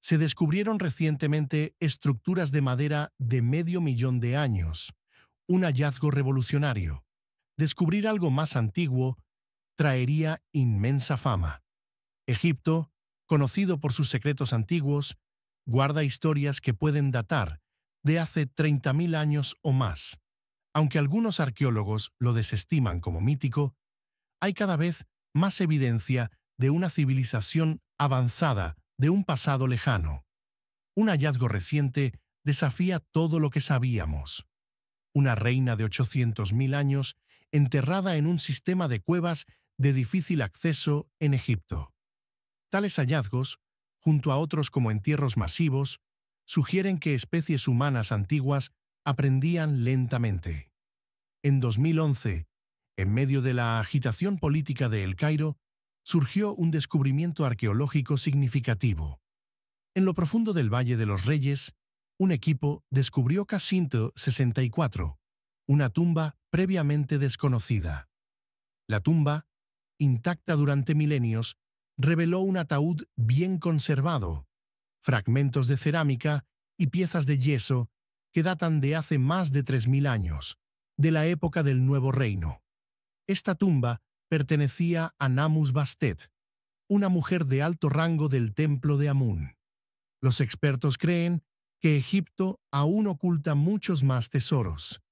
Se descubrieron recientemente estructuras de madera de 500.000 de años, un hallazgo revolucionario. Descubrir algo más antiguo traería inmensa fama. Egipto, conocido por sus secretos antiguos, guarda historias que pueden datar de hace 30.000 años o más. Aunque algunos arqueólogos lo desestiman como mítico, hay cada vez más evidencia de una civilización avanzada de un pasado lejano. Un hallazgo reciente desafía todo lo que sabíamos. Una reina de 800.000 años enterrada en un sistema de cuevas de difícil acceso en Egipto. Tales hallazgos, junto a otros como entierros masivos, sugieren que especies humanas antiguas aprendían lentamente. En 2011, en medio de la agitación política de El Cairo, surgió un descubrimiento arqueológico significativo. En lo profundo del Valle de los Reyes, un equipo descubrió Casinto 64, una tumba previamente desconocida. La tumba, intacta durante milenios, reveló un ataúd bien conservado, fragmentos de cerámica y piezas de yeso que datan de hace más de 3.000 años, de la época del Nuevo Reino. Esta tumba pertenecía a Namus Bastet, una mujer de alto rango del templo de Amún. Los expertos creen que Egipto aún oculta muchos más tesoros,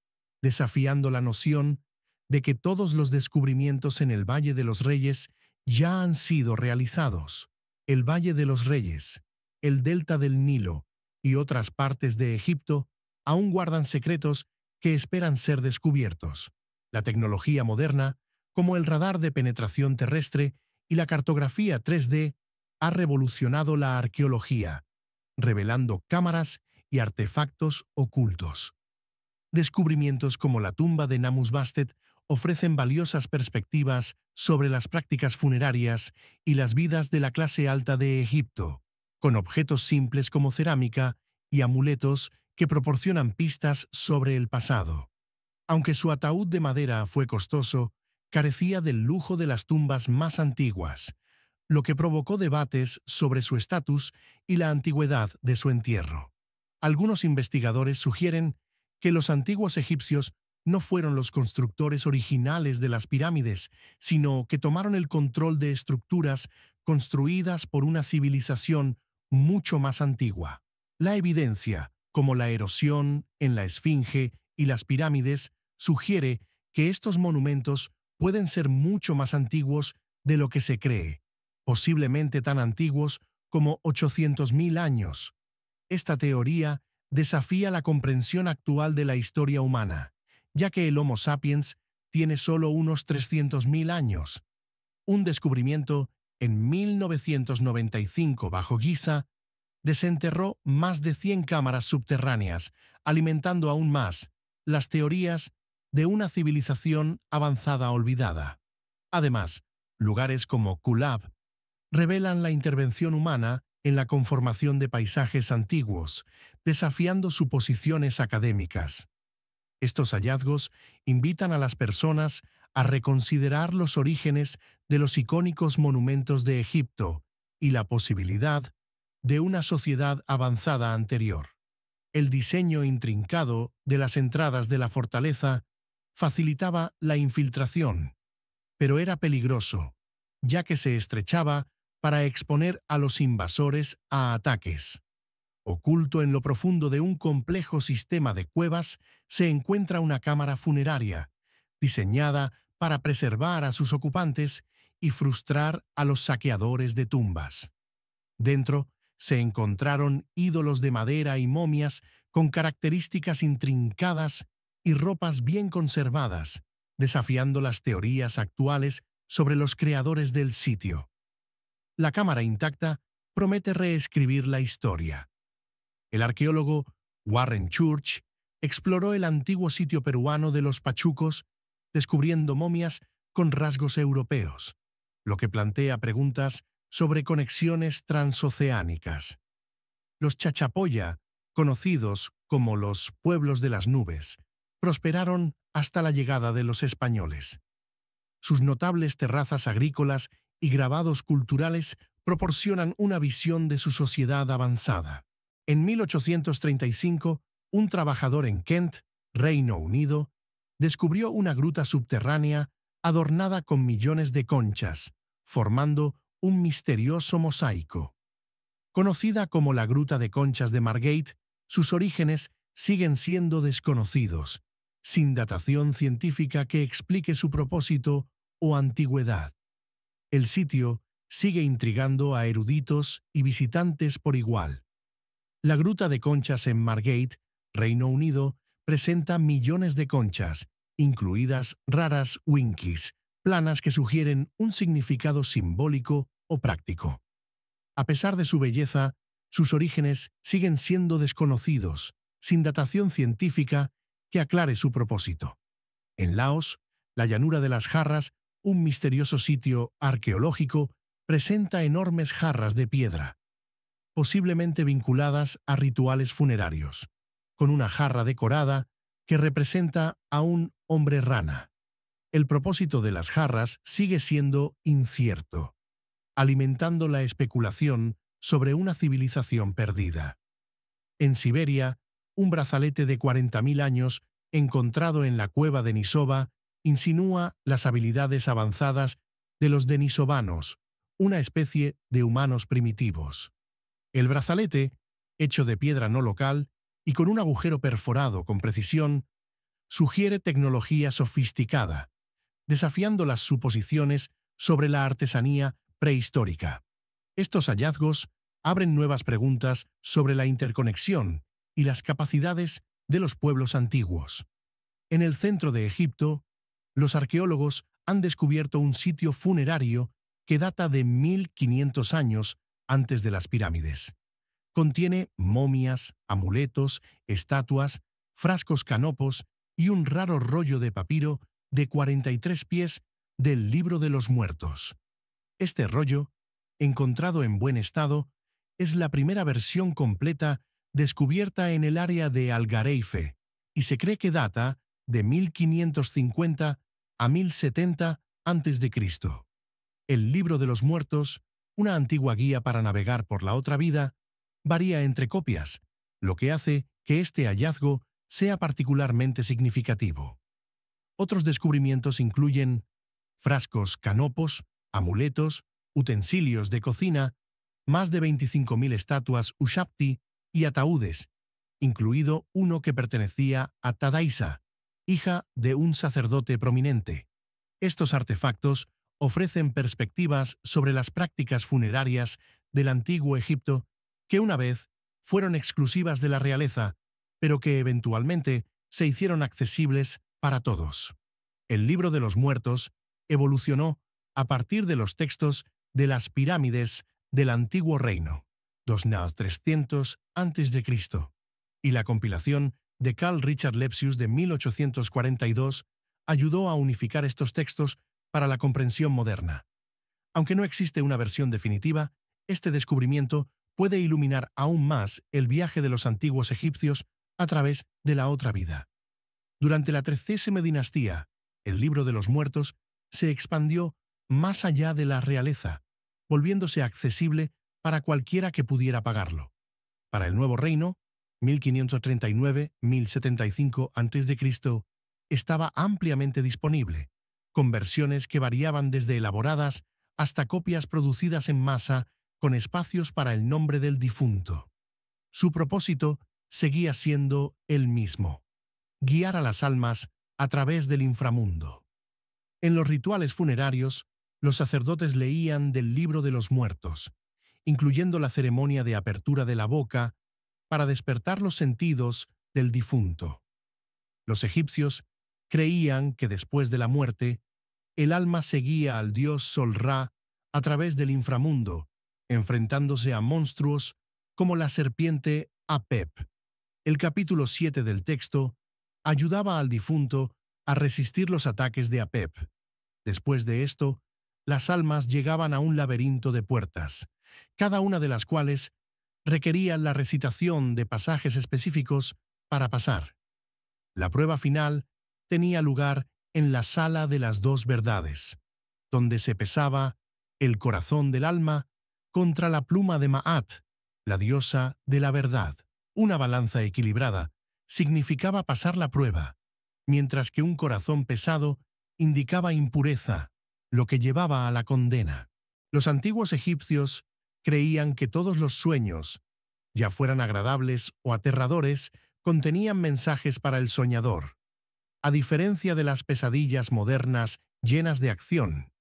desafiando la noción de que todos los descubrimientos en el Valle de los Reyes ya han sido realizados. El Valle de los Reyes, el delta del Nilo y otras partes de Egipto aún guardan secretos que esperan ser descubiertos. La tecnología moderna, como el radar de penetración terrestre y la cartografía 3D, ha revolucionado la arqueología, revelando cámaras y artefactos ocultos. Descubrimientos como la tumba de Namus Bastet ofrecen valiosas perspectivas sobre las prácticas funerarias y las vidas de la clase alta de Egipto, con objetos simples como cerámica y amuletos que proporcionan pistas sobre el pasado. Aunque su ataúd de madera fue costoso, carecía del lujo de las tumbas más antiguas, lo que provocó debates sobre su estatus y la antigüedad de su entierro. Algunos investigadores sugieren que los antiguos egipcios no fueron los constructores originales de las pirámides, sino que tomaron el control de estructuras construidas por una civilización mucho más antigua. La evidencia, como la erosión en la Esfinge y las pirámides, sugiere que estos monumentos pueden ser mucho más antiguos de lo que se cree, posiblemente tan antiguos como 800.000 años. Esta teoría desafía la comprensión actual de la historia humana, ya que el Homo sapiens tiene solo unos 300.000 años. Un descubrimiento en 1995 bajo Giza desenterró más de 100 cámaras subterráneas, alimentando aún más las teorías de una civilización avanzada olvidada. Además, lugares como Kulab revelan la intervención humana en la conformación de paisajes antiguos, desafiando suposiciones académicas. Estos hallazgos invitan a las personas a reconsiderar los orígenes de los icónicos monumentos de Egipto y la posibilidad de una sociedad avanzada anterior. El diseño intrincado de las entradas de la fortaleza facilitaba la infiltración, pero era peligroso, ya que se estrechaba para exponer a los invasores a ataques. Oculto en lo profundo de un complejo sistema de cuevas se encuentra una cámara funeraria, diseñada para preservar a sus ocupantes y frustrar a los saqueadores de tumbas. Dentro se encontraron ídolos de madera y momias con características intrincadas y ropas bien conservadas, desafiando las teorías actuales sobre los creadores del sitio. La cámara intacta promete reescribir la historia. El arqueólogo Warren Church exploró el antiguo sitio peruano de los Pachucos, descubriendo momias con rasgos europeos, lo que plantea preguntas sobre conexiones transoceánicas. Los Chachapoya, conocidos como los pueblos de las nubes, prosperaron hasta la llegada de los españoles. Sus notables terrazas agrícolas y grabados culturales proporcionan una visión de su sociedad avanzada. En 1835, un trabajador en Kent, Reino Unido, descubrió una gruta subterránea adornada con millones de conchas, formando un misterioso mosaico. Conocida como la Gruta de Conchas de Margate, sus orígenes siguen siendo desconocidos, sin datación científica que explique su propósito o antigüedad. El sitio sigue intrigando a eruditos y visitantes por igual. La Gruta de Conchas en Margate, Reino Unido, presenta millones de conchas, incluidas raras winkies, planas que sugieren un significado simbólico o práctico. A pesar de su belleza, sus orígenes siguen siendo desconocidos, sin datación científica que aclare su propósito. En Laos, la llanura de las jarras, un misterioso sitio arqueológico, presenta enormes jarras de piedra, posiblemente vinculadas a rituales funerarios, con una jarra decorada que representa a un hombre rana. El propósito de las jarras sigue siendo incierto, alimentando la especulación sobre una civilización perdida. En Siberia, un brazalete de 40.000 años encontrado en la cueva de Denisova insinúa las habilidades avanzadas de los denisovanos, una especie de humanos primitivos. El brazalete, hecho de piedra no local y con un agujero perforado con precisión, sugiere tecnología sofisticada, desafiando las suposiciones sobre la artesanía prehistórica. Estos hallazgos abren nuevas preguntas sobre la interconexión y las capacidades de los pueblos antiguos. En el centro de Egipto, los arqueólogos han descubierto un sitio funerario que data de 1500 años antes de las pirámides. Contiene momias, amuletos, estatuas, frascos canopos y un raro rollo de papiro de 43 pies del Libro de los Muertos. Este rollo, encontrado en buen estado, es la primera versión completa descubierta en el área de Algareife y se cree que data de 1550 a 1070 a.C. El Libro de los Muertos, una antigua guía para navegar por la otra vida, varía entre copias, lo que hace que este hallazgo sea particularmente significativo. Otros descubrimientos incluyen frascos canopos, amuletos, utensilios de cocina, más de 25.000 estatuas Ushapti y ataúdes, incluido uno que pertenecía a Tadaisa, hija de un sacerdote prominente. Estos artefactos ofrecen perspectivas sobre las prácticas funerarias del antiguo Egipto que una vez fueron exclusivas de la realeza, pero que eventualmente se hicieron accesibles para todos. El Libro de los Muertos evolucionó a partir de los textos de las pirámides del Antiguo Reino, 2300 a.C., y la compilación de Carl Richard Lepsius de 1842 ayudó a unificar estos textos para la comprensión moderna. Aunque no existe una versión definitiva, este descubrimiento puede iluminar aún más el viaje de los antiguos egipcios a través de la otra vida. Durante la 13ª dinastía, el Libro de los Muertos se expandió más allá de la realeza, volviéndose accesible para cualquiera que pudiera pagarlo. Para el Nuevo Reino, 1539-1075 a.C., estaba ampliamente disponible, con versiones que variaban desde elaboradas hasta copias producidas en masa con espacios para el nombre del difunto. Su propósito seguía siendo el mismo: guiar a las almas a través del inframundo. En los rituales funerarios, los sacerdotes leían del Libro de los Muertos, incluyendo la ceremonia de apertura de la boca para despertar los sentidos del difunto. Los egipcios creían que después de la muerte, el alma seguía al dios Sol-Ra a través del inframundo, enfrentándose a monstruos como la serpiente Apep. El capítulo 7 del texto ayudaba al difunto a resistir los ataques de Apep. Después de esto, las almas llegaban a un laberinto de puertas, cada una de las cuales requería la recitación de pasajes específicos para pasar. La prueba final tenía lugar en la Sala de las Dos Verdades, donde se pesaba el corazón del alma contra la pluma de Maat, la diosa de la verdad. Una balanza equilibrada significaba pasar la prueba, mientras que un corazón pesado indicaba impureza, lo que llevaba a la condena. Los antiguos egipcios creían que todos los sueños, ya fueran agradables o aterradores, contenían mensajes para el soñador. A diferencia de las pesadillas modernas llenas de acción,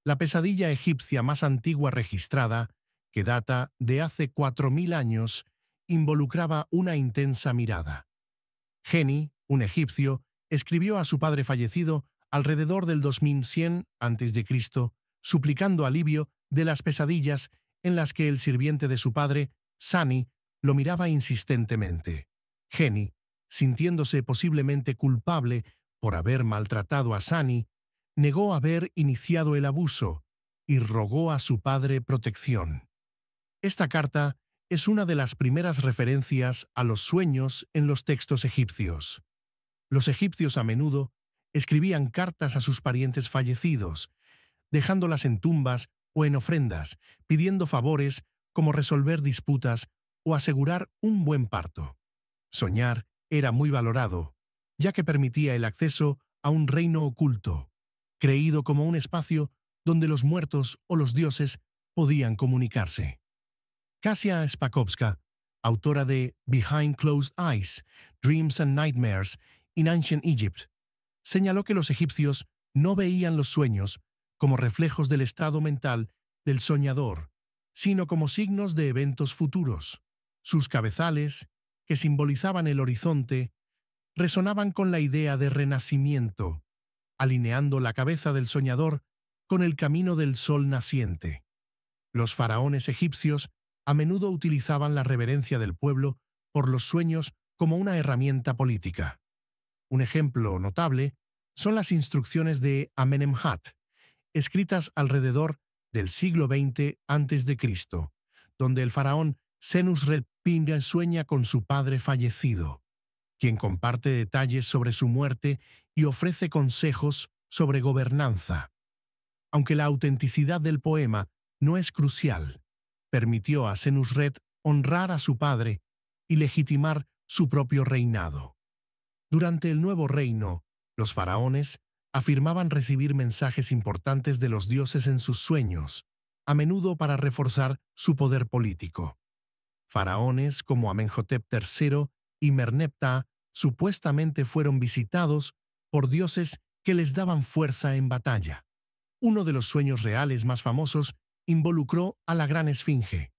la pesadilla egipcia más antigua registrada, que data de hace 4000 años, involucraba una intensa mirada. Geni, un egipcio, escribió a su padre fallecido alrededor del 2100 a.C., suplicando alivio de las pesadillas en las que el sirviente de su padre, Sani, lo miraba insistentemente. Geni, sintiéndose posiblemente culpable por haber maltratado a Sani, negó haber iniciado el abuso y rogó a su padre protección. Esta carta es una de las primeras referencias a los sueños en los textos egipcios. Los egipcios a menudo escribían cartas a sus parientes fallecidos, dejándolas en tumbas o en ofrendas, pidiendo favores como resolver disputas o asegurar un buen parto. Soñar era muy valorado, ya que permitía el acceso a un reino oculto, creído como un espacio donde los muertos o los dioses podían comunicarse. Kasia Spakowska, autora de Behind Closed Eyes, Dreams and Nightmares in Ancient Egypt, señaló que los egipcios no veían los sueños como reflejos del estado mental del soñador, sino como signos de eventos futuros. Sus cabezales, que simbolizaban el horizonte, resonaban con la idea de renacimiento, alineando la cabeza del soñador con el camino del sol naciente. Los faraones egipcios a menudo utilizaban la reverencia del pueblo por los sueños como una herramienta política. Un ejemplo notable son las instrucciones de Amenemhat, escritas alrededor del siglo XX a.C., donde el faraón Senusret-Pindra sueña con su padre fallecido, quien comparte detalles sobre su muerte y ofrece consejos sobre gobernanza. Aunque la autenticidad del poema no es crucial, permitió a Senusret honrar a su padre y legitimar su propio reinado. Durante el nuevo reino, los faraones afirmaban recibir mensajes importantes de los dioses en sus sueños, a menudo para reforzar su poder político. Faraones como Amenhotep III y Merneptah supuestamente fueron visitados por dioses que les daban fuerza en batalla. Uno de los sueños reales más famosos involucró a la Gran Esfinge.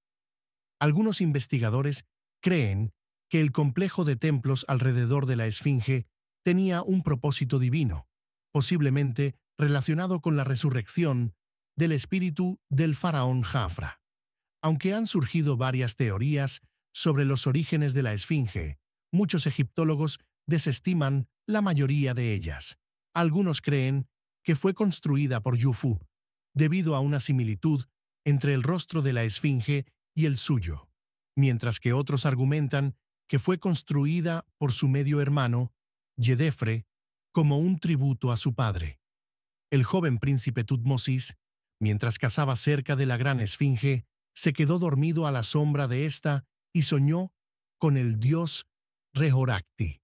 Algunos investigadores creen que el complejo de templos alrededor de la Esfinge tenía un propósito divino, posiblemente relacionado con la resurrección del espíritu del faraón Jafra. Aunque han surgido varias teorías sobre los orígenes de la Esfinge, muchos egiptólogos desestiman la mayoría de ellas. Algunos creen que fue construida por Jufu, debido a una similitud entre el rostro de la Esfinge y el suyo, mientras que otros argumentan que fue construida por su medio hermano, Yedefre, como un tributo a su padre. El joven príncipe Tutmosis, mientras cazaba cerca de la gran Esfinge, se quedó dormido a la sombra de ésta y soñó con el dios Rehorakti.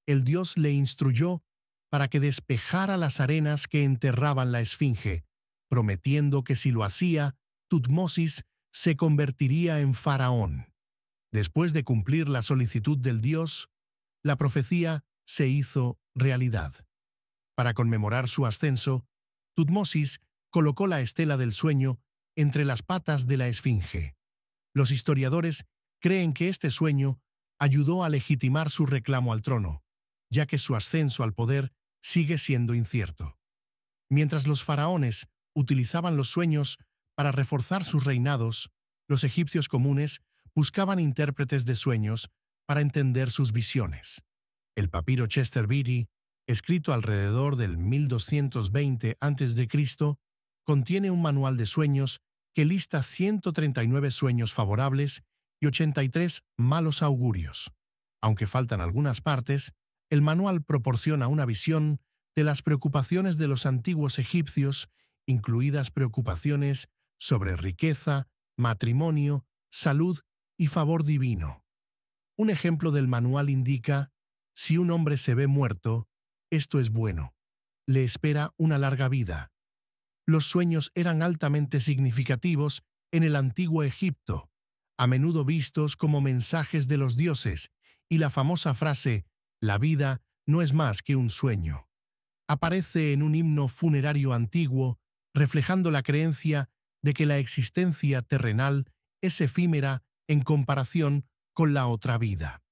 El dios le instruyó para que despejara las arenas que enterraban la Esfinge, prometiendo que si lo hacía, Tutmosis se convertiría en faraón. Después de cumplir la solicitud del dios, la profecía se hizo realidad. Para conmemorar su ascenso, Tutmosis colocó la estela del sueño entre las patas de la Esfinge. Los historiadores creen que este sueño ayudó a legitimar su reclamo al trono, ya que su ascenso al poder sigue siendo incierto. Mientras los faraones utilizaban los sueños para reforzar sus reinados, los egipcios comunes buscaban intérpretes de sueños para entender sus visiones. El papiro Chester Beatty, escrito alrededor del 1220 a.C., contiene un manual de sueños que lista 139 sueños favorables y 83 malos augurios. Aunque faltan algunas partes, el manual proporciona una visión de las preocupaciones de los antiguos egipcios, incluidas preocupaciones sobre riqueza, matrimonio, salud y favor divino. Un ejemplo del manual indica: si un hombre se ve muerto, esto es bueno. Le espera una larga vida. Los sueños eran altamente significativos en el antiguo Egipto, a menudo vistos como mensajes de los dioses, y la famosa frase «la vida no es más que un sueño» aparece en un himno funerario antiguo, reflejando la creencia de que la existencia terrenal es efímera en comparación con la otra vida.